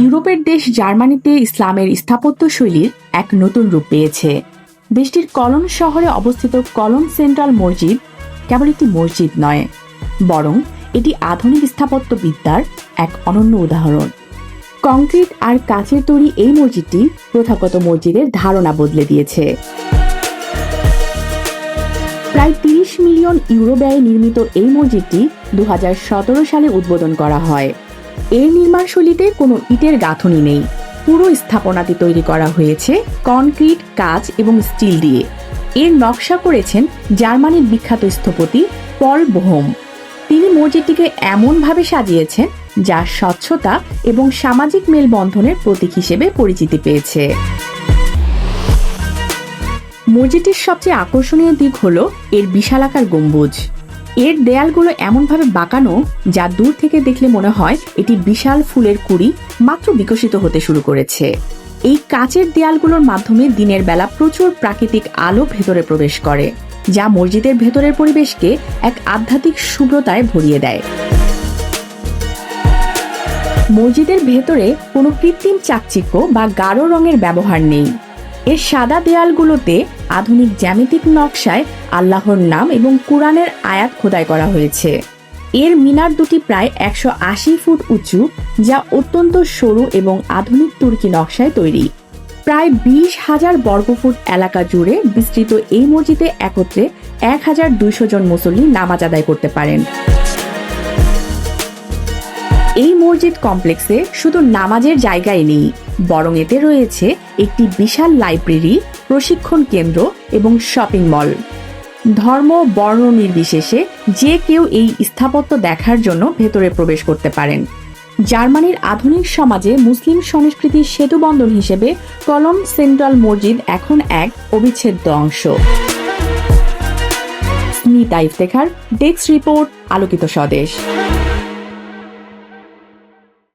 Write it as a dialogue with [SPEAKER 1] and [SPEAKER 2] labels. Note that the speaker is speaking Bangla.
[SPEAKER 1] ইউরোপের দেশ জার্মানিতে ইসলামের স্থাপত্যশৈলীর এক নতুন রূপ পেয়েছে। দেশটির কলন শহরে অবস্থিত কলন সেন্ট্রাল মসজিদ কেবল একটি মসজিদ নয়, বরং এটি আধুনিক স্থাপত্যবিদ্যার এক অনন্য উদাহরণ। কংক্রিট আর কাচের তৈরি এই মসজিদটি প্রথাগত মসজিদের ধারণা বদলে দিয়েছে। প্রায় ৩০ মিলিয়ন ইউরো ব্যয়ে নির্মিত এই মসজিদটি ২০১৭ সালে উদ্বোধন করা হয়। এর নির্মাণশৈলীতে কোনো ইটের গাঁথনি নেই, পুরো স্থাপনাটি তৈরি করা হয়েছে কনক্রিট, কাচ এবং স্টিল দিয়ে। এর নকশা করেছেন জার্মানির বিখ্যাত স্থপতি পল বোহম। তিনি মসজিদটিকে এমনভাবে সাজিয়েছেন যা স্বচ্ছতা এবং সামাজিক মেলবন্ধনের প্রতীক হিসেবে পরিচিতি পেয়েছে। মসজিদটির সবচেয়ে আকর্ষণীয় দিক হল এর বিশালাকার গম্বুজ। এর দেয়ালগুলো এমনভাবে বাঁকানো যা দূর থেকে দেখলে মনে হয় এটি বিশাল ফুলের কুঁড়ি মাত্র বিকশিত হতে শুরু করেছে। এই কাচের দেয়ালগুলোর মাধ্যমে দিনের বেলা প্রচুর প্রাকৃতিক আলো ভেতরে প্রবেশ করে, যা মসজিদের ভেতরের পরিবেশকে এক আধ্যাত্মিক শুভ্রতায় ভরিয়ে দেয়। মসজিদের ভেতরে কোনো কৃত্রিম চাকচিক্য বা গাঢ় রঙের ব্যবহার নেই। এর সাদা দেয়ালগুলোতে আধুনিক জ্যামিতিক নকশায় আল্লাহর নাম এবং কুরআনের আয়াত খোদাই করা হয়েছে। এর মিনার দুটি প্রায় ১৮০ ফুট উঁচু, যা অত্যন্ত সরু এবং আধুনিক তুর্কি নকশায় তৈরি। প্রায় ২০,০০০ বর্গফুট এলাকা জুড়ে বিস্তৃত এই মসজিদে একত্রে ১,২০০ জন মুসল্লি নামাজ আদায় করতে পারেন। এই মসজিদ কমপ্লেক্সে শুধু নামাজের জায়গায় নেই, বরং এতে রয়েছে একটি বিশাল লাইব্রেরি, প্রশিক্ষণ কেন্দ্র এবং শপিং মল। ধর্ম, বর্ণ নির্বিশেষে যে কেউ এই স্থাপত্য দেখার জন্য ভেতরে প্রবেশ করতে পারেন। জার্মানির আধুনিক সমাজে মুসলিম সংস্কৃতির সেতুবন্ধন হিসেবে কলন সেন্ট্রাল মসজিদ এখন এক অবিচ্ছেদ্য অংশ। স্মিতা ইফতেখার, ডেস্ক রিপোর্ট, আলোকিত স্বদেশ।